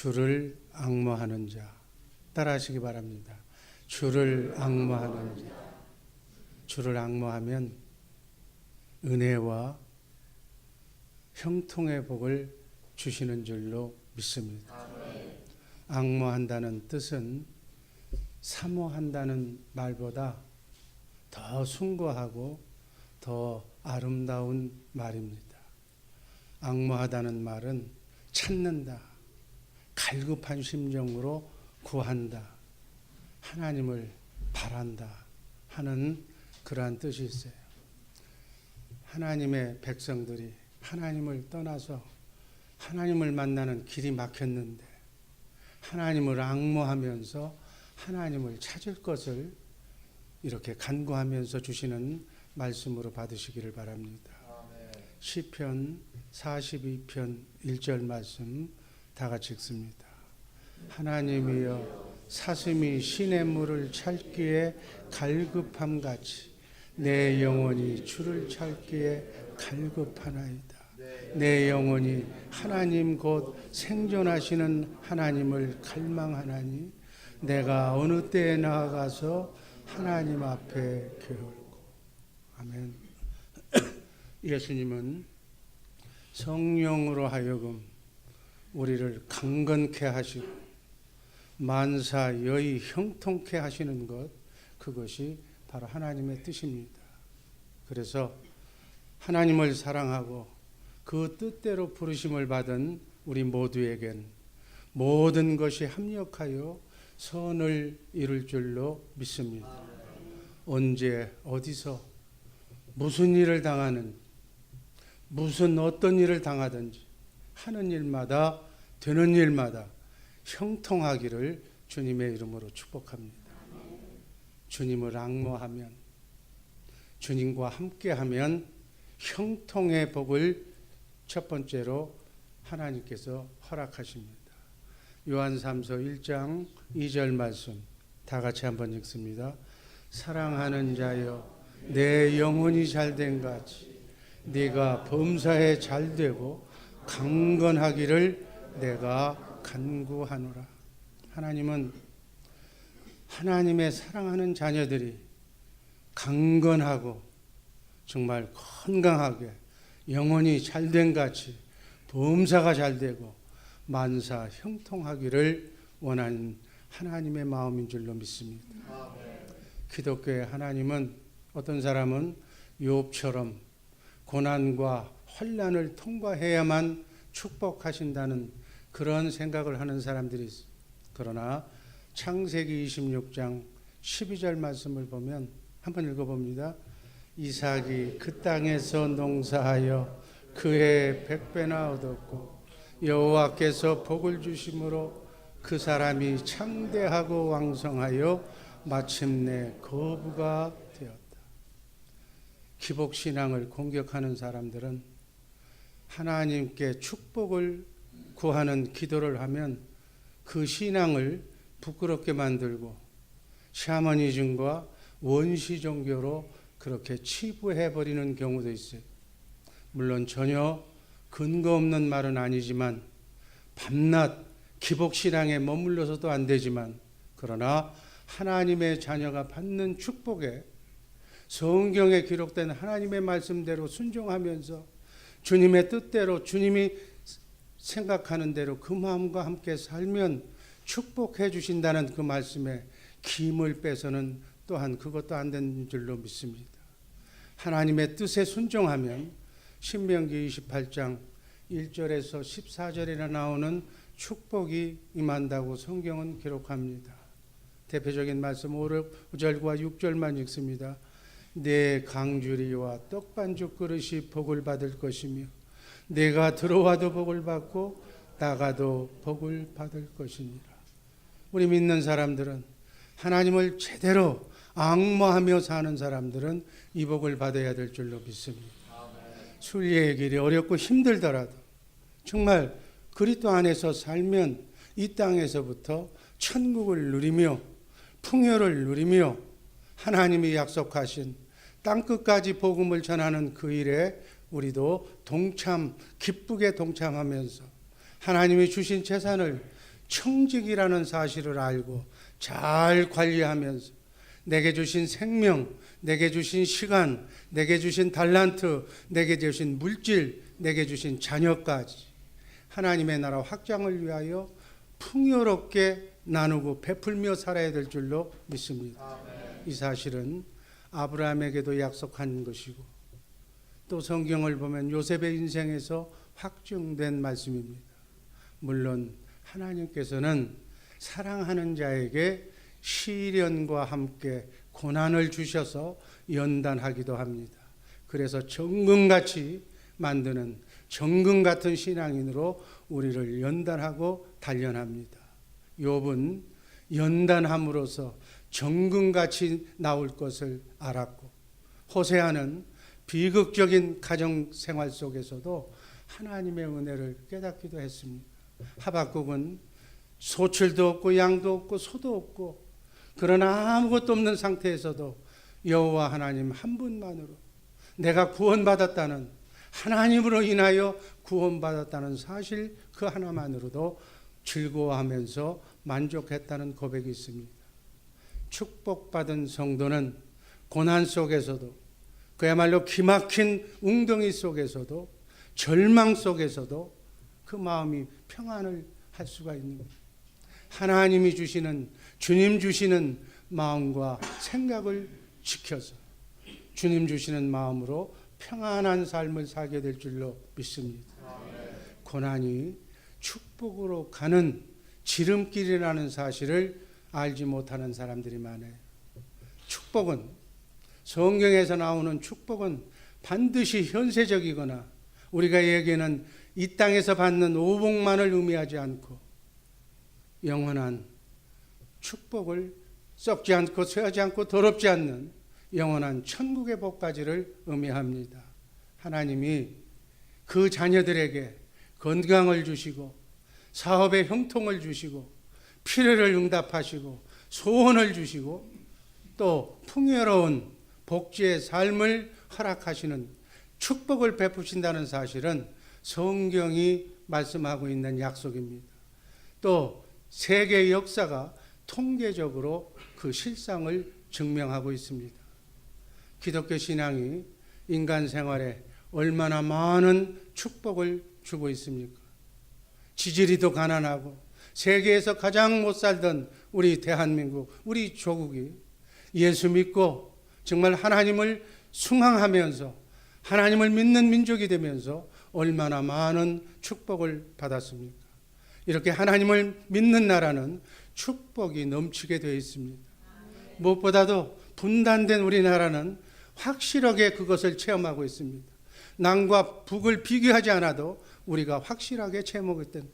주를 앙모하는 자. 따라하시기 바랍니다. 주를 앙모하는 자. 주를 앙모하면 은혜와 형통의 복을 주시는 줄로 믿습니다. 앙모한다는 뜻은 사모한다는 말보다 더 숭고하고 더 아름다운 말입니다. 앙모하다는 말은 찾는다, 갈급한 심정으로 구한다, 하나님을 바란다 하는 그러한 뜻이 있어요. 하나님의 백성들이 하나님을 떠나서 하나님을 만나는 길이 막혔는데 하나님을 앙모하면서 하나님을 찾을 것을 이렇게 간구하면서 주시는 말씀으로 받으시기를 바랍니다. 시편 42편 1절 말씀 다 같이 읽습니다. 하나님이여 사슴이 시냇물을 찾기에 갈급함같이 내 영혼이 주를 찾기에 갈급하나이다. 내 영혼이 하나님 곧 생존하시는 하나님을 갈망하나니 내가 어느 때에 나아가서 하나님 앞에 게을고. 아멘. 예수님은 성령으로 하여금 우리를 강건케 하시고 만사여의 형통케 하시는 것, 그것이 바로 하나님의 뜻입니다. 그래서 하나님을 사랑하고 그 뜻대로 부르심을 받은 우리 모두에겐 모든 것이 합력하여 선을 이룰 줄로 믿습니다. 언제 어디서 무슨 일을 당하는, 무슨 어떤 일을 당하든지 하는 일마다 되는 일마다 형통하기를 주님의 이름으로 축복합니다. 주님을 앙모하면, 주님과 함께하면 형통의 복을 첫 번째로 하나님께서 허락하십니다. 요한삼서 1장 2절 말씀 다 같이 한번 읽습니다. 사랑하는 자여 내 영혼이 잘된 같이 네가 범사에 잘되고 강건하기를 내가 간구하노라. 하나님은 하나님의 사랑하는 자녀들이 강건하고 정말 건강하게 영혼이 잘된 같이 범사가 잘되고 만사 형통하기를 원하는 하나님의 마음인 줄로 믿습니다. 기독교의 하나님은 어떤 사람은 욥처럼 고난과 환난을 통과해야만 축복하신다는 그런 생각을 하는 사람들이 있습니다. 그러나 창세기 26장 12절 말씀을 보면 한번 읽어봅니다. 이삭이 그 땅에서 농사하여 그해 100배나 얻었고 여호와께서 복을 주심으로 그 사람이 창대하고 왕성하여 마침내 거부가 되었다. 기복신앙을 공격하는 사람들은 하나님께 축복을 구하는 기도를 하면 그 신앙을 부끄럽게 만들고 샤머니즘과 원시 종교로 그렇게 치부해버리는 경우도 있어요. 물론 전혀 근거 없는 말은 아니지만 밤낮 기복신앙에 머물러서도 안 되지만 그러나 하나님의 자녀가 받는 축복에 성경에 기록된 하나님의 말씀대로 순종하면서 주님의 뜻대로 주님이 생각하는 대로 그 마음과 함께 살면 축복해 주신다는 그 말씀에 김을 빼서는 또한 그것도 안 되는 줄로 믿습니다. 하나님의 뜻에 순종하면 신명기 28장 1절에서 14절이나 나오는 축복이 임한다고 성경은 기록합니다. 대표적인 말씀 5절과 6절만 읽습니다. 내 강주리와 떡반죽 그릇이 복을 받을 것이며 내가 들어와도 복을 받고 나가도 복을 받을 것이니라. 우리 믿는 사람들은 하나님을 제대로 앙모하며 사는 사람들은 이 복을 받아야 될 줄로 믿습니다. 순리의 길이 어렵고 힘들더라도 정말 그리스도 안에서 살면 이 땅에서부터 천국을 누리며 풍요를 누리며 하나님이 약속하신 땅끝까지 복음을 전하는 그 일에 우리도 기쁘게 동참하면서 하나님이 주신 재산을 청직이라는 사실을 알고 잘 관리하면서 내게 주신 생명, 내게 주신 시간, 내게 주신 달란트, 내게 주신 물질, 내게 주신 자녀까지 하나님의 나라 확장을 위하여 풍요롭게 나누고 베풀며 살아야 될 줄로 믿습니다. 이 사실은 아브라함에게도 약속한 것이고 또 성경을 보면 요셉의 인생에서 확증된 말씀입니다. 물론 하나님께서는 사랑하는 자에게 시련과 함께 고난을 주셔서 연단하기도 합니다. 그래서 정금같이 만드는 정금 같은 신앙인으로 우리를 연단하고 단련합니다. 욥은 연단함으로써 정금같이 나올 것을 알았고, 호세아는 비극적인 가정 생활 속에서도 하나님의 은혜를 깨닫기도 했습니다. 하박국은 소출도 없고 양도 없고 소도 없고 그러나 아무것도 없는 상태에서도 여호와 하나님 한 분만으로 내가 구원받았다는, 하나님으로 인하여 구원받았다는 사실 그 하나만으로도 즐거워하면서 만족했다는 고백이 있습니다. 축복받은 성도는 고난 속에서도, 그야말로 기막힌 웅덩이 속에서도, 절망 속에서도 그 마음이 평안을 할 수가 있는 거예요. 하나님이 주시는, 주님 주시는 마음과 생각을 지켜서 주님 주시는 마음으로 평안한 삶을 살게 될 줄로 믿습니다. 고난이 축복으로 가는 지름길이라는 사실을 알지 못하는 사람들이 많아요. 축복은, 성경에서 나오는 축복은 반드시 현세적이거나 우리가 얘기하는 이 땅에서 받는 오복만을 의미하지 않고 영원한 축복을, 썩지 않고 쇠하지 않고 더럽지 않는 영원한 천국의 복까지를 의미합니다. 하나님이 그 자녀들에게 건강을 주시고 사업의 형통을 주시고 필요를 응답하시고 소원을 주시고 또 풍요로운 복지의 삶을 허락하시는 축복을 베푸신다는 사실은 성경이 말씀하고 있는 약속입니다. 또 세계 역사가 통계적으로 그 실상을 증명하고 있습니다. 기독교 신앙이 인간 생활에 얼마나 많은 축복을 주고 있습니까? 지지리도 가난하고 세계에서 가장 못 살던 우리 대한민국, 우리 조국이 예수 믿고 정말 하나님을 숭앙하면서 하나님을 믿는 민족이 되면서 얼마나 많은 축복을 받았습니까? 이렇게 하나님을 믿는 나라는 축복이 넘치게 되어 있습니다. 무엇보다도 분단된 우리나라는 확실하게 그것을 체험하고 있습니다. 남과 북을 비교하지 않아도 우리가 확실하게 체험했던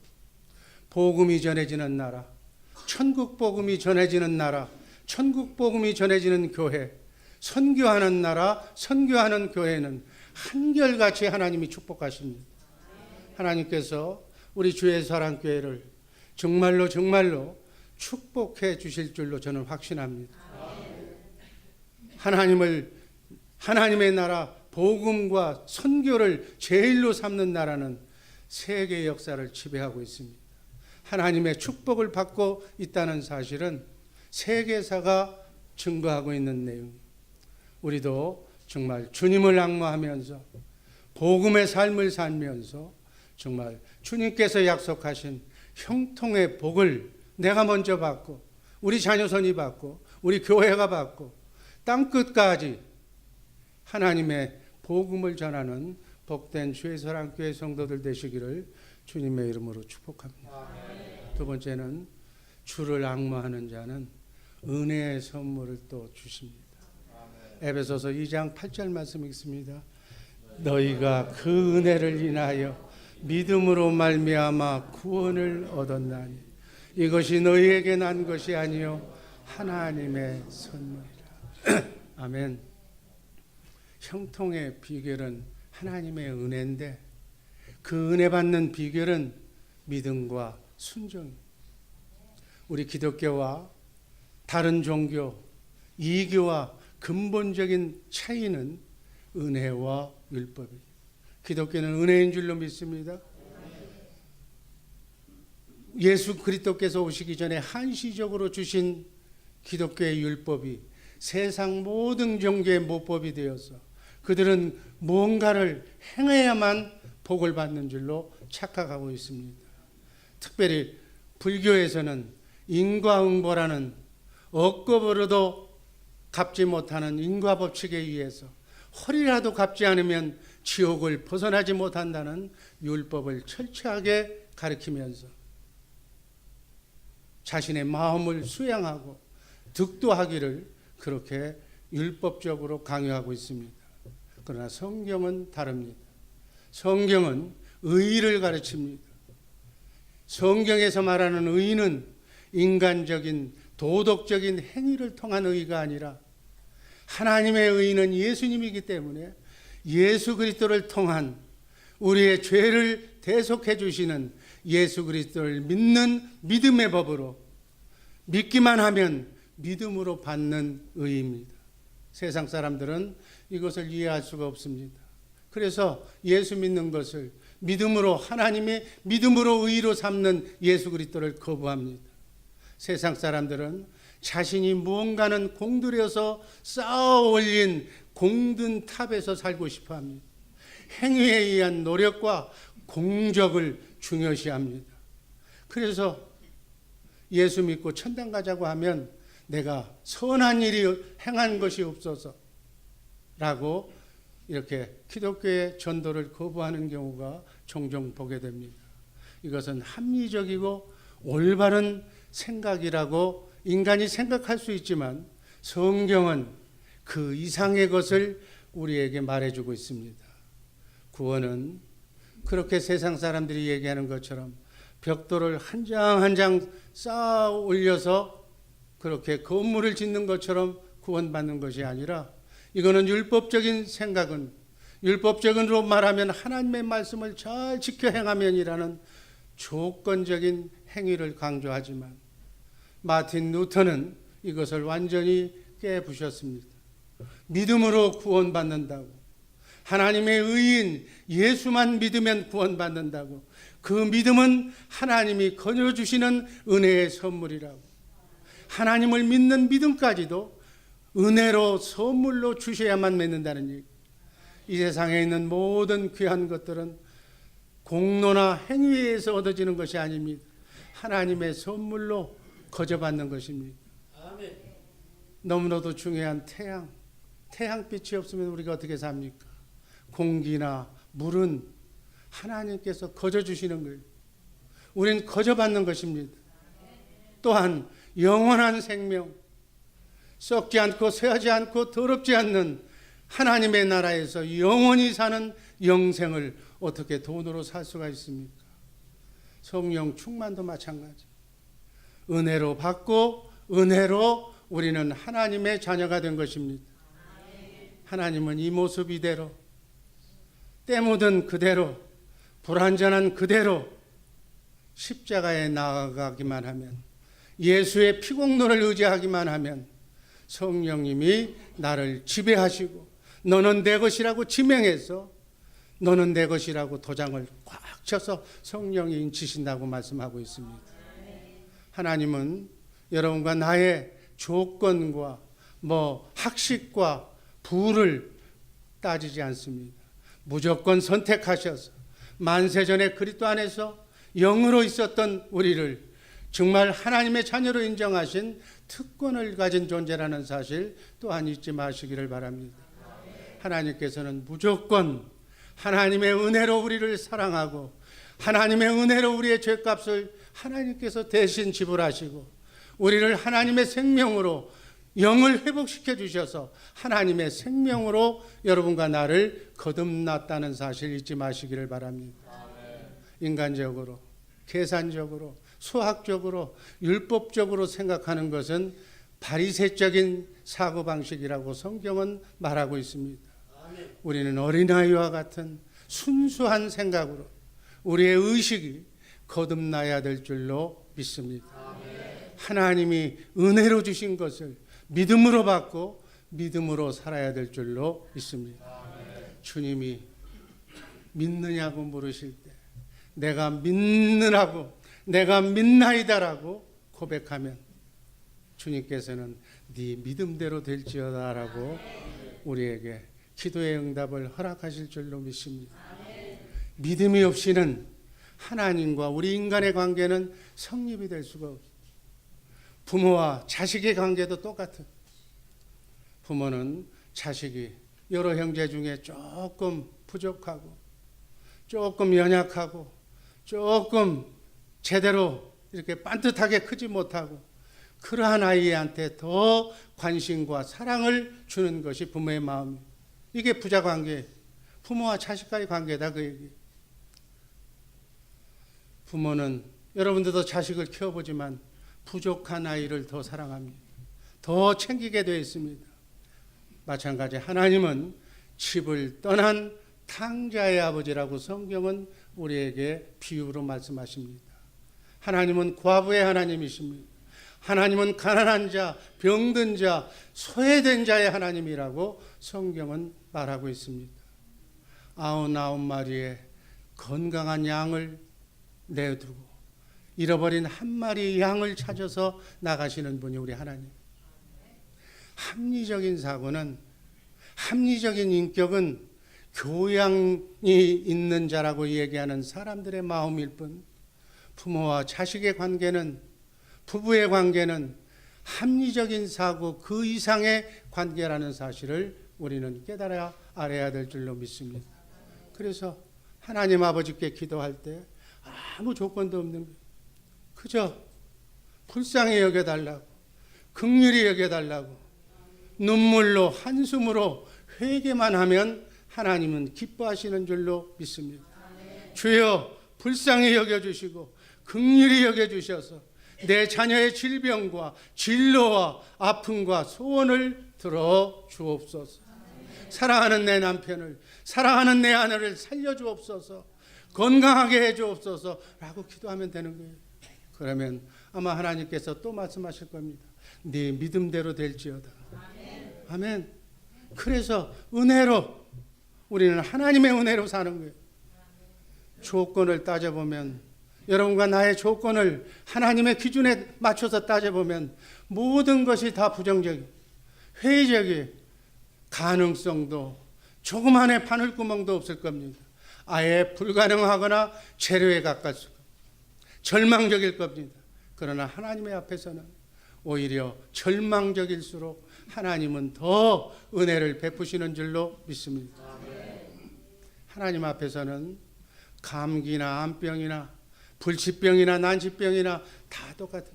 복음이 전해지는 나라, 천국 복음이 전해지는 나라, 천국 복음이 전해지는 교회, 선교하는 나라, 선교하는 교회는 한결같이 하나님이 축복하십니다. 하나님께서 우리 주의 사랑교회를 정말로 정말로 축복해 주실 줄로 저는 확신합니다. 하나님의 나라 복음과 선교를 제일로 삼는 나라는 세계 역사를 지배하고 있습니다. 하나님의 축복을 받고 있다는 사실은 세계사가 증거하고 있는 내용입니다. 우리도 정말 주님을 앙모하면서 복음의 삶을 살면서 정말 주님께서 약속하신 형통의 복을 내가 먼저 받고 우리 자녀선이 받고 우리 교회가 받고 땅끝까지 하나님의 복음을 전하는 복된 주의 사랑교회 성도들 되시기를 주님의 이름으로 축복합니다. 두 번째는 주를 앙모하는 자는 은혜의 선물을 또 주십니다. 에베소서 2장 8절 말씀 읽습니다. 너희가 그 은혜를 인하여 믿음으로 말미암아 구원을 얻었나니 이것이 너희에게 난 것이 아니요 하나님의 선물이라. 아멘. 형통의 비결은 하나님의 은혜인데 그 은혜 받는 비결은 믿음과 순종입니다. 우리 기독교와 다른 종교, 이교와 근본적인 차이는 은혜와 율법이에요. 기독교는 은혜인 줄로 믿습니다. 예수 그리스도께서 오시기 전에 한시적으로 주신 기독교의 율법이 세상 모든 종교의 모법이 되어서 그들은 뭔가를 행해야만 복을 받는 줄로 착각하고 있습니다. 특별히 불교에서는 인과응보라는 억겁으로도 갚지 못하는 인과법칙에 의해서 허리라도 갚지 않으면 지옥을 벗어나지 못한다는 율법을 철저하게 가르치면서 자신의 마음을 수양하고 득도하기를 그렇게 율법적으로 강요하고 있습니다. 그러나 성경은 다릅니다. 성경은 의를 가르칩니다. 성경에서 말하는 의는 인간적인 도덕적인 행위를 통한 의가 아니라 하나님의 의는 예수님이기 때문에 예수 그리스도를 통한 우리의 죄를 대속해 주시는 예수 그리스도를 믿는 믿음의 법으로 믿기만 하면 믿음으로 받는 의입니다. 세상 사람들은 이것을 이해할 수가 없습니다. 그래서 예수 믿는 것을 믿음으로 하나님의 믿음으로 의로 삼는 예수 그리스도를 거부합니다. 세상 사람들은 자신이 무언가는 공들여서 쌓아 올린 공든 탑에서 살고 싶어 합니다. 행위에 의한 노력과 공적을 중요시합니다. 그래서 예수 믿고 천당 가자고 하면 내가 선한 일이 행한 것이 없어서 라고 이렇게 기독교의 전도를 거부하는 경우가 종종 보게 됩니다. 이것은 합리적이고 올바른 생각이라고 인간이 생각할 수 있지만 성경은 그 이상의 것을 우리에게 말해주고 있습니다. 구원은 그렇게 세상 사람들이 얘기하는 것처럼 벽돌을 한 장 한 장 쌓아 올려서 그렇게 건물을 짓는 것처럼 구원받는 것이 아니라 이거는 율법적인 생각은 율법적으로 말하면 하나님의 말씀을 잘 지켜 행하면이라는 조건적인 행위를 강조하지만 마틴 루터는 이것을 완전히 깨부셨습니다. 믿음으로 구원받는다고 하나님의 의인 예수만 믿으면 구원받는다고 그 믿음은 하나님이 거저주시는 은혜의 선물이라고 하나님을 믿는 믿음까지도 은혜로 선물로 주셔야만 맺는다는 얘기. 이 세상에 있는 모든 귀한 것들은 공로나 행위에 의해서 얻어지는 것이 아닙니다. 하나님의 선물로 거저받는 것입니다. 아멘. 너무나도 중요한 태양빛이 없으면 우리가 어떻게 삽니까? 공기나 물은 하나님께서 거저주시는 거예요. 우린 거저받는 것입니다. 또한 영원한 생명, 썩지 않고 쇠하지 않고 더럽지 않는 하나님의 나라에서 영원히 사는 영생을 어떻게 돈으로 살 수가 있습니까? 성령 충만도 마찬가지. 은혜로 받고 은혜로 우리는 하나님의 자녀가 된 것입니다. 하나님은 이 모습 이대로 때 묻은 그대로 불완전한 그대로 십자가에 나아가기만 하면 예수의 피공로를 의지하기만 하면 성령님이 나를 지배하시고 너는 내 것이라고 지명해서 너는 내 것이라고 도장을 꽉 쳐서 성령이 인치신다고 말씀하고 있습니다. 하나님은 여러분과 나의 조건과 학식과 부를 따지지 않습니다. 무조건 선택하셔서 만세전에 그리스도 안에서 영으로 있었던 우리를 정말 하나님의 자녀로 인정하신 특권을 가진 존재라는 사실 또한 잊지 마시기를 바랍니다. 하나님께서는 무조건 하나님의 은혜로 우리를 사랑하고 하나님의 은혜로 우리의 죄값을 하나님께서 대신 지불하시고 우리를 하나님의 생명으로 영을 회복시켜 주셔서 하나님의 생명으로 여러분과 나를 거듭났다는 사실 잊지 마시기를 바랍니다. 인간적으로, 계산적으로, 수학적으로, 율법적으로 생각하는 것은 바리새적인 사고방식이라고 성경은 말하고 있습니다. 우리는 어린아이와 같은 순수한 생각으로 우리의 의식이 거듭나야 될 줄로 믿습니다. 하나님이 은혜로 주신 것을 믿음으로 받고 믿음으로 살아야 될 줄로 믿습니다. 주님이 믿느냐고 물으실 때 내가 믿느라고 내가 믿나이다라고 고백하면 주님께서는 네 믿음대로 될지어다라고 우리에게 기도의 응답을 허락하실 줄로 믿습니다. 믿음이 없이는 하나님과 우리 인간의 관계는 성립이 될 수가 없어요. 부모와 자식의 관계도 똑같은. 부모는 자식이 여러 형제 중에 조금 부족하고 조금 연약하고 조금 제대로 이렇게 반듯하게 크지 못하고 그러한 아이한테 더 관심과 사랑을 주는 것이 부모의 마음이에요. 이게 부자관계, 부모와 자식과의 관계다 그 얘기. 부모는 여러분들도 자식을 키워보지만 부족한 아이를 더 사랑합니다. 더 챙기게 되어 있습니다. 마찬가지 하나님은 집을 떠난 탕자의 아버지라고 성경은 우리에게 비유로 말씀하십니다. 하나님은 과부의 하나님이십니다. 하나님은 가난한 자, 병든 자, 소외된 자의 하나님이라고 성경은 말하고 있습니다. 99마리의 건강한 양을 내두고 잃어버린 한 마리 양을 찾아서 나가시는 분이 우리 하나님. 합리적인 사고는, 합리적인 인격은 교양이 있는 자라고 얘기하는 사람들의 마음일 뿐, 부모와 자식의 관계는, 부부의 관계는 합리적인 사고 그 이상의 관계라는 사실을 우리는 깨달아야 알아야 될 줄로 믿습니다. 그래서 하나님 아버지께 기도할 때 아무 조건도 없는 거예요. 그저 불쌍히 여겨달라고, 긍휼히 여겨달라고, 눈물로 한숨으로 회개만 하면 하나님은 기뻐하시는 줄로 믿습니다. 주여 불쌍히 여겨주시고 긍휼히 여겨주셔서 내 자녀의 질병과 진로와 아픔과 소원을 들어 주옵소서. 사랑하는 내 남편을, 사랑하는 내 아내를 살려주옵소서. 건강하게 해주옵소서 라고 기도하면 되는 거예요. 그러면 아마 하나님께서 또 말씀하실 겁니다. 네 믿음대로 될지어다. 아멘. 그래서 은혜로, 우리는 하나님의 은혜로 사는 거예요. 조건을 따져보면, 여러분과 나의 조건을 하나님의 기준에 맞춰서 따져보면 모든 것이 다 부정적이에요. 회의적이에요. 가능성도 조그만한 바늘구멍도 없을 겁니다. 아예 불가능하거나 재료에 가까울 수가, 절망적일 겁니다. 그러나 하나님의 앞에서는 오히려 절망적일수록 하나님은 더 은혜를 베푸시는 줄로 믿습니다. 하나님 앞에서는 감기나 암병이나 불치병이나 난치병이나 다 똑같은,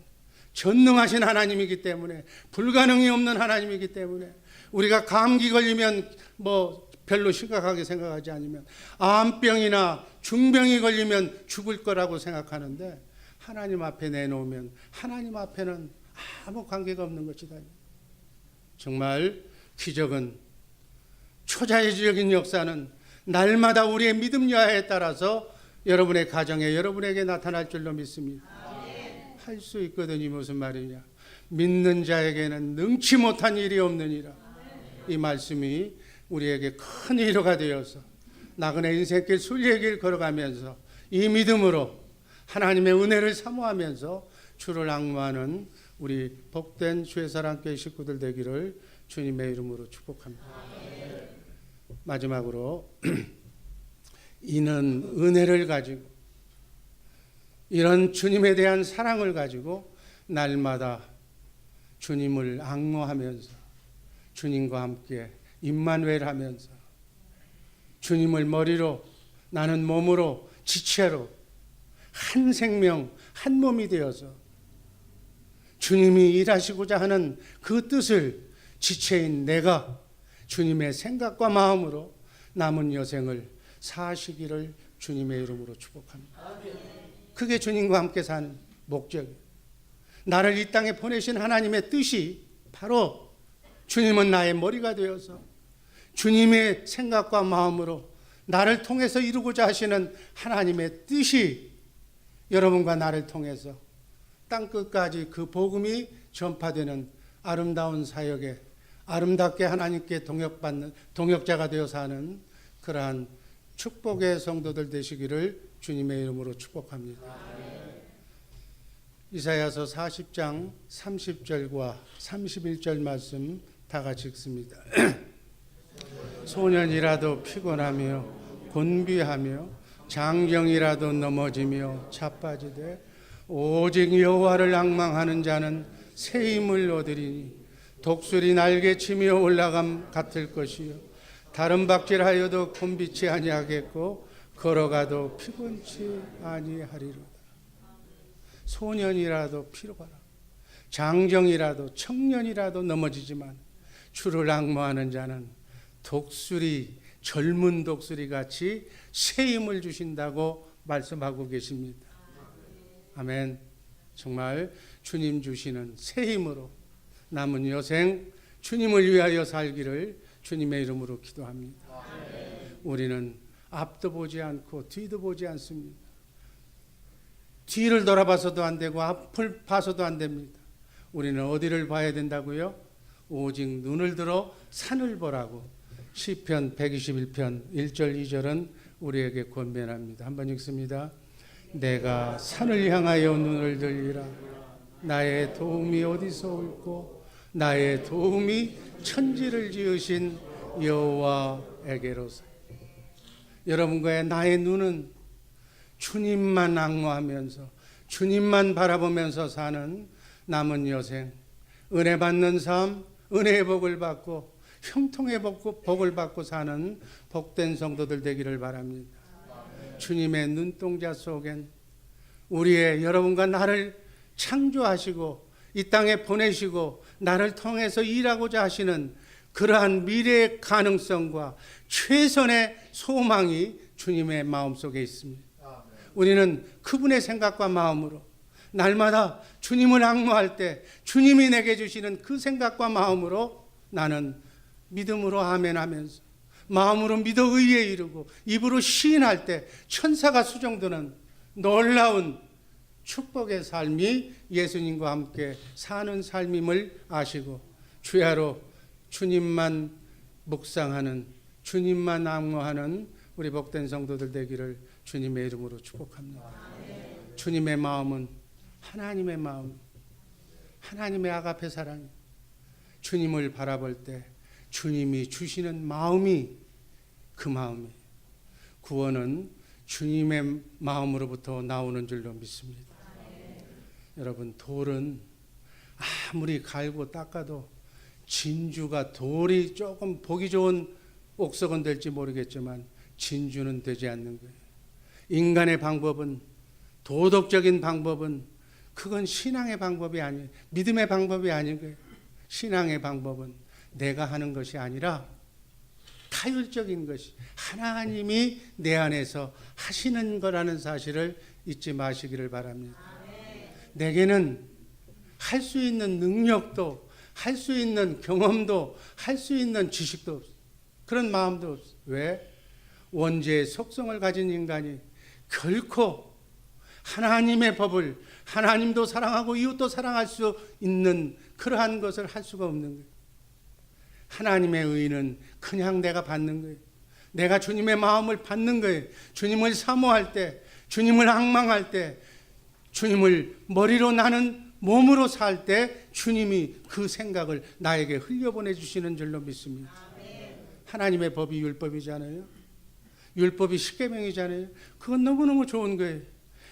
전능하신 하나님이기 때문에, 불가능이 없는 하나님이기 때문에 우리가 감기 걸리면 뭐 별로 심각하게 생각하지 않으면, 암병이나 중병이 걸리면 죽을 거라고 생각하는데 하나님 앞에 내놓으면 하나님 앞에는 아무 관계가 없는 것이다. 정말 기적은, 초자연적인 역사는 날마다 우리의 믿음 여하에 따라서 여러분의 가정에, 여러분에게 나타날 줄로 믿습니다. 할 수 있거든. 이 무슨 말이냐? 믿는 자에게는 능치 못한 일이 없느니라. 이 말씀이 우리에게 큰 위로가 되어서 나그네 인생길 순례의 길 걸어가면서 이 믿음으로 하나님의 은혜를 사모하면서 주를 앙모하는 우리 복된 주의 사랑교회 식구들 되기를 주님의 이름으로 축복합니다. 마지막으로 이는 은혜를 가지고, 이런 주님에 대한 사랑을 가지고 날마다 주님을 앙모하면서 주님과 함께 임마누엘 하면서 주님을 머리로, 나는 몸으로, 지체로 한 생명 한 몸이 되어서 주님이 일하시고자 하는 그 뜻을 지체인 내가 주님의 생각과 마음으로 남은 여생을 사시기를 주님의 이름으로 축복합니다. 그게 주님과 함께 사는 목적이에요. 나를 이 땅에 보내신 하나님의 뜻이 바로 주님은 나의 머리가 되어서 주님의 생각과 마음으로 나를 통해서 이루고자 하시는 하나님의 뜻이 여러분과 나를 통해서 땅끝까지 그 복음이 전파되는 아름다운 사역에 아름답게 하나님께 동역받는 동역자가 되어서 하는 그러한 축복의 성도들 되시기를 주님의 이름으로 축복합니다. 이사야서 40장 30절과 31절 말씀 다 같이 읽습니다. 소년이라도 피곤하며 곤비하며 장정이라도 넘어지며 자빠지되 오직 여호와를 앙망하는 자는 새 힘을 얻으리니 독수리 날개치며 올라감 같을 것이요 다른 박질하여도 곤비치 아니하겠고 걸어가도 피곤치 아니하리로다. 소년이라도 피로하라 장정이라도 청년이라도 넘어지지만 주를 앙모하는 자는 독수리 젊은 독수리 같이 새 힘을 주신다고 말씀하고 계십니다. 아멘. 정말 주님 주시는 새 힘으로 남은 여생 주님을 위하여 살기를 주님의 이름으로 기도합니다. 우리는 앞도 보지 않고 뒤도 보지 않습니다. 뒤를 돌아봐서도 안 되고 앞을 봐서도 안 됩니다. 우리는 어디를 봐야 된다고요? 오직 눈을 들어 산을 보라고 시편 121편 1절 2절은 우리에게 권면합니다. 한번 읽습니다. 내가 산을 향하여 눈을 들리라. 나의 도움이 어디서 올고 나의 도움이 천지를 지으신 여호와에게로서. 여러분과의 나의 눈은 주님만 앙모하면서 주님만 바라보면서 사는 남은 여생, 은혜 받는 삶, 은혜의 복을 받고 형통의 복을 받고 사는 복된 성도들 되기를 바랍니다. 주님의 눈동자 속엔 우리의 여러분과 나를 창조하시고 이 땅에 보내시고 나를 통해서 일하고자 하시는 그러한 미래의 가능성과 최선의 소망이 주님의 마음속에 있습니다. 우리는 그분의 생각과 마음으로 날마다 주님을 앙모할 때 주님이 내게 주시는 그 생각과 마음으로 나는 믿음으로 아멘 하면서 마음으로 믿어 의에 이르고 입으로 시인할 때 천사가 수종드는 놀라운 축복의 삶이 예수님과 함께 사는 삶임을 아시고 주야로 주님만 묵상하는 주님만 앙모하는 우리 복된 성도들 되기를 주님의 이름으로 축복합니다. 주님의 마음은 하나님의 마음, 하나님의 아가페 사랑, 주님을 바라볼 때 주님이 주시는 마음이 그 마음이 구원은 주님의 마음으로부터 나오는 줄로 믿습니다. 여러분, 돌은 아무리 갈고 닦아도 진주가 돌이 조금 보기 좋은 옥석은 될지 모르겠지만 진주는 되지 않는 거예요. 인간의 방법은, 도덕적인 방법은 그건 신앙의 방법이 아니에요. 믿음의 방법이 아닌 거예요. 신앙의 방법은 내가 하는 것이 아니라 타율적인 것이 하나님이 내 안에서 하시는 거라는 사실을 잊지 마시기를 바랍니다. 내게는 할 수 있는 능력도, 할 수 있는 경험도, 할 수 있는 지식도 없어. 그런 마음도 없어. 왜? 원죄의 속성을 가진 인간이 결코 하나님의 법을, 하나님도 사랑하고 이웃도 사랑할 수 있는 그러한 것을 할 수가 없는 거예요. 하나님의 의는 그냥 내가 받는 거예요. 내가 주님의 마음을 받는 거예요. 주님을 사모할 때, 주님을 앙망할 때, 주님을 머리로 나는 몸으로 살 때 주님이 그 생각을 나에게 흘려보내 주시는 줄로 믿습니다. 하나님의 법이 율법이잖아요. 율법이 십계명이잖아요. 그건 너무너무 좋은 거예요.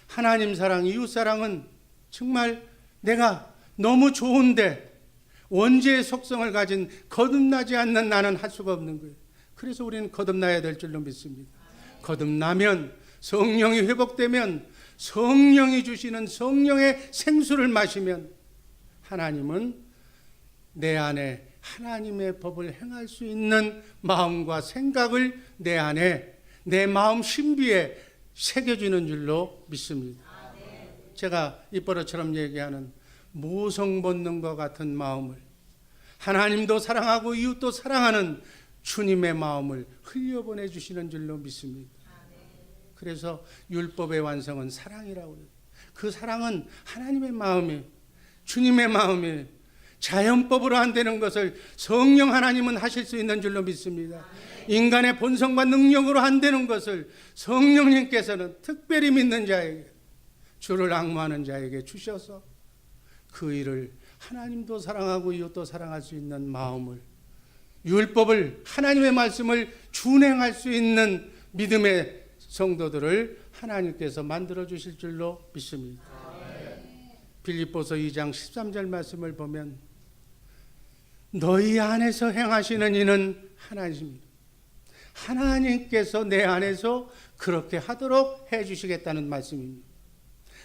하나님 사랑, 이웃 사랑은 정말 내가 너무 좋은데 원죄의 속성을 가진 거듭나지 않는 나는 할 수가 없는 거예요. 그래서 우리는 거듭나야 될 줄로 믿습니다. 거듭나면, 성령이 회복되면, 성령이 주시는 성령의 생수를 마시면 하나님은 내 안에 하나님의 법을 행할 수 있는 마음과 생각을 내 안에, 내 마음 신비에 새겨주는 줄로 믿습니다. 제가 입버릇처럼 얘기하는 모성 본능과 같은 마음을, 하나님도 사랑하고 이웃도 사랑하는 주님의 마음을 흘려보내 주시는 줄로 믿습니다. 그래서 율법의 완성은 사랑이라고 해요. 그 사랑은 하나님의 마음이에요. 주님의 마음이에요. 자연법으로 안 되는 것을 성령 하나님은 하실 수 있는 줄로 믿습니다. 인간의 본성과 능력으로 안 되는 것을 성령님께서는 특별히 믿는 자에게, 주를 앙모하는 자에게 주셔서 그 일을 하나님도 사랑하고 이웃도 사랑할 수 있는 마음을, 율법을, 하나님의 말씀을 준행할 수 있는 믿음의 성도들을 하나님께서 만들어 주실 줄로 믿습니다. 빌립보서 2장 13절 말씀을 보면 너희 안에서 행하시는 이는 하나님입니다. 하나님께서 내 안에서 그렇게 하도록 해주시겠다는 말씀입니다.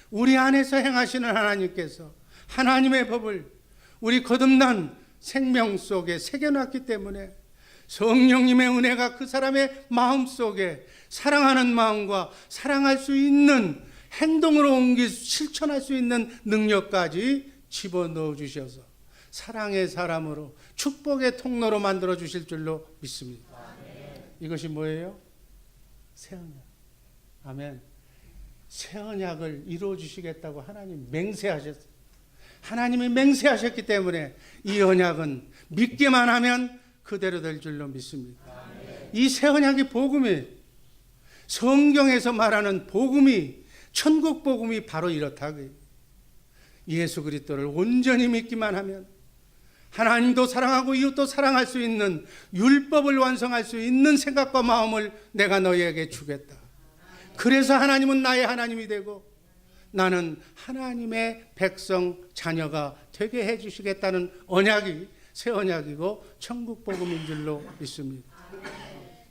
우리 안에서 행하시는 하나님께서 하나님의 법을 우리 거듭난 생명 속에 새겨놨기 때문에 성령님의 은혜가 그 사람의 마음 속에 사랑하는 마음과 사랑할 수 있는 행동으로 실천할 수 있는 능력까지 집어넣어 주셔서 사랑의 사람으로 축복의 통로로 만들어 주실 줄로 믿습니다. 이것이 뭐예요? 새 언약. 아멘. 새 언약을 이루어 주시겠다고 하나님 맹세하셨어요. 하나님이 맹세하셨기 때문에 이 언약은 믿기만 하면 그대로 될 줄로 믿습니다. 이 새 언약이 복음이, 성경에서 말하는 복음이, 천국 복음이 바로 이렇다. 예수 그리스도를 온전히 믿기만 하면 하나님도 사랑하고 이웃도 사랑할 수 있는 율법을 완성할 수 있는 생각과 마음을 내가 너희에게 주겠다. 그래서 하나님은 나의 하나님이 되고 나는 하나님의 백성 자녀가 되게 해주시겠다는 언약이 새 언약이고 천국 복음인 줄로 믿습니다.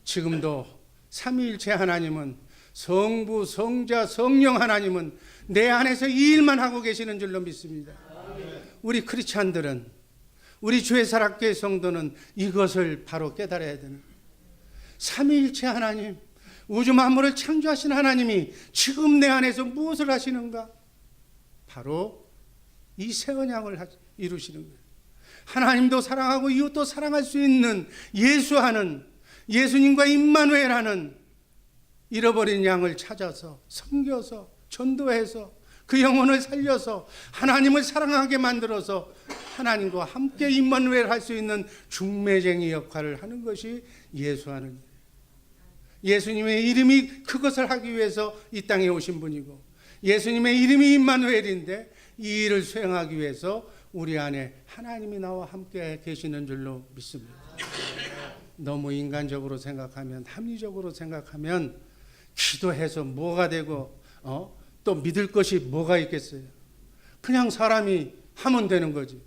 지금도 삼위일체 하나님은, 성부, 성자, 성령 하나님은 내 안에서 이 일만 하고 계시는 줄로 믿습니다. 우리 크리스찬들은, 우리 주의 사랑교회 성도는 이것을 바로 깨달아야 되는, 삼위일체 하나님, 우주 만물을 창조하신 하나님이 지금 내 안에서 무엇을 하시는가? 바로 이 새 언약을 이루시는 거예요. 하나님도 사랑하고 이웃도 사랑할 수 있는 예수하는, 예수님과 임마누엘하는 잃어버린 양을 찾아서 섬겨서 전도해서 그 영혼을 살려서 하나님을 사랑하게 만들어서 하나님과 함께 임마누엘 할 수 있는 중매쟁이 역할을 하는 것이 예수하는 일. 예수님의 이름이 그것을 하기 위해서 이 땅에 오신 분이고 예수님의 이름이 임마누엘인데 이 일을 수행하기 위해서 우리 안에 하나님이 나와 함께 계시는 줄로 믿습니다. 너무 인간적으로 생각하면, 합리적으로 생각하면 기도해서 뭐가 되고 또 믿을 것이 뭐가 있겠어요? 그냥 사람이 하면 되는 거지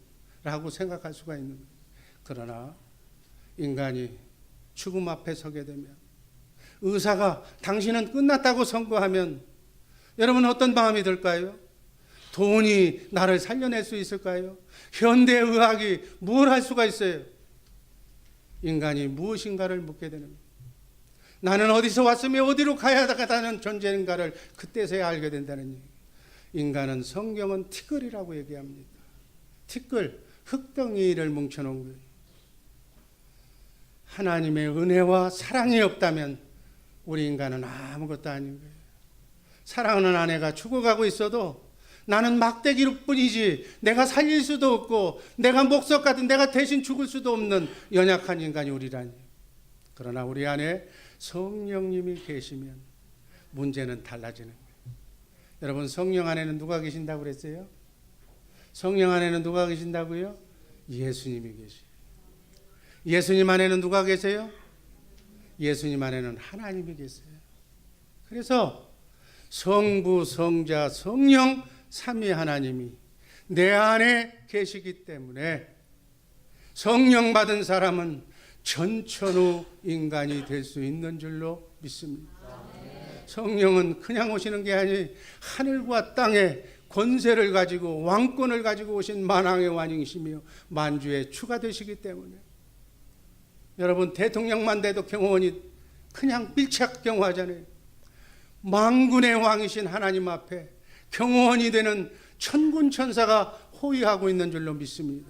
라고 생각할 수가 있는 거예요. 그러나 인간이 죽음 앞에 서게 되면, 의사가 당신은 끝났다고 선고하면 여러분 어떤 마음이 들까요? 돈이 나를 살려낼 수 있을까요? 현대의학이 뭘 할 수가 있어요? 인간이 무엇인가를 묻게 되는 거예요. 나는 어디서 왔으며 어디로 가야 하는 존재인가를 그때서야 알게 된다는 얘기예요. 인간은, 성경은 티끌이라고 얘기합니다. 티끌, 흙덩이를 뭉쳐놓은 거예요. 하나님의 은혜와 사랑이 없다면 우리 인간은 아무것도 아닌 거예요. 사랑하는 아내가 죽어가고 있어도 나는 막대기일 뿐이지 내가 살릴 수도 없고 내가 목석 같은 내가 대신 죽을 수도 없는 연약한 인간이 우리라니. 그러나 우리 안에 성령님이 계시면 문제는 달라지는 거예요. 여러분, 성령 안에는 누가 계신다고 그랬어요? 성령 안에는 누가 계신다고요? 예수님이 계세요. 예수님 안에는 누가 계세요? 예수님 안에는 하나님이 계세요. 그래서 성부, 성자, 성령 삼위 하나님이 내 안에 계시기 때문에 성령 받은 사람은 전천후 인간이 될 수 있는 줄로 믿습니다. 성령은 그냥 오시는 게 아니 하늘과 땅에 권세를 가지고 왕권을 가지고 오신 만왕의 왕이시며 만주의 주가 되시기 때문에 여러분, 대통령만 돼도 경호원이 그냥 밀착 경호하잖아요. 만군의 왕이신 하나님 앞에 경호원이 되는 천군 천사가 호위하고 있는 줄로 믿습니다.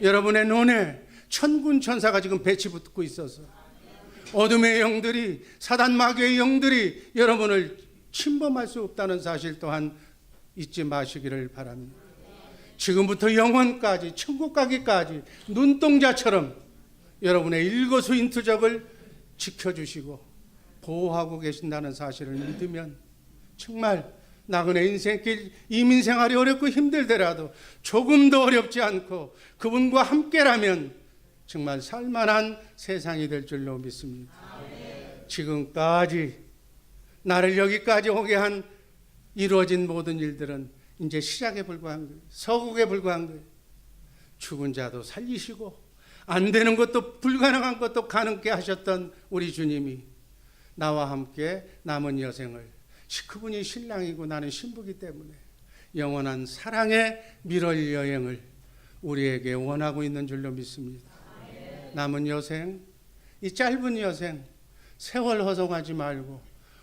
여러분의 눈에 천군 천사가 지금 배치 붙고 있어서 어둠의 영들이, 사단 마귀의 영들이 여러분을 침범할 수 없다는 사실 또한 잊지 마시기를 바랍니다. 지금부터 영원까지, 천국 가기까지 눈동자처럼 여러분의 일거수인투족을 지켜주시고 보호하고 계신다는 사실을 믿으면 정말 나그네 인생길 이민 생활이 어렵고 힘들더라도 조금 더 어렵지 않고 그분과 함께라면 정말 살만한 세상이 될 줄로 믿습니다. 지금까지 나를 여기까지 오게 한 이루어진 모든 일들은 이제 시작에 불과한 거예요. 서국에 불과한 거예요. 죽은 자도 살리시고 안 되는 것도 불가능한 것도 가능케 하셨던 우리 주님이 나와 함께 남은 여생을, 그분이 신랑이고 나는 신부기 때문에 영원한 사랑의 미럴 여행을 우리에게 원하고 있는 줄로 믿습니다. 남은 여생, 이 짧은 여생 세월 허송하지 말고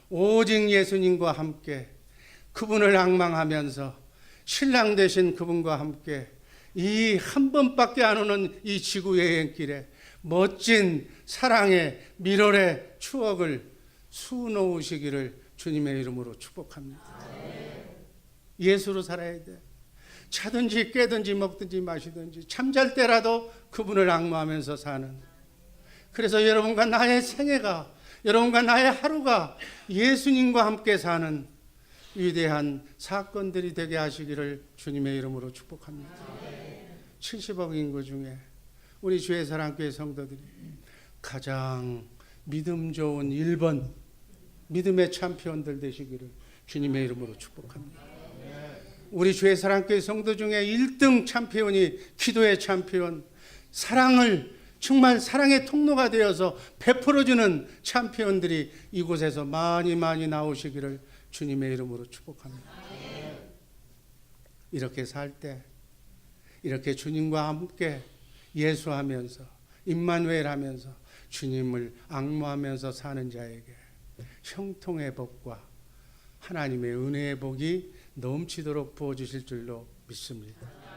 오직 예수님과 함께 그분을 앙망하면서 신랑 되신 그분과 함께 이 한 번밖에 안 오는 이 지구 여행길에 멋진 사랑의 미럴의 추억을 수놓으시기를 주님의 이름으로 축복합니다. 예수로 살아야 돼. 차든지 깨든지 먹든지 마시든지 잠잘 때라도 그분을 앙모하면서 사는, 그래서 여러분과 나의 생애가, 여러분과 나의 하루가 예수님과 함께 사는 위대한 사건들이 되게 하시기를 주님의 이름으로 축복합니다. 70억 인구 중에 우리 주의 사랑교회 성도들이 가장 믿음 좋은 1번 믿음의 챔피언들 되시기를 주님의 이름으로 축복합니다. 우리 주의 사랑교회 성도 중에 1등 챔피언이 기도의 챔피언, 사랑을 정말 사랑의 통로가 되어서 베풀어주는 챔피언들이 이곳에서 많이 나오시기를 주님의 이름으로 축복합니다. 이렇게 살 때, 이렇게 주님과 함께 예수하면서 임마누엘 하면서 주님을 앙모하면서 사는 자에게 형통의 복과 하나님의 은혜의 복이 넘치도록 부어주실 줄로 믿습니다.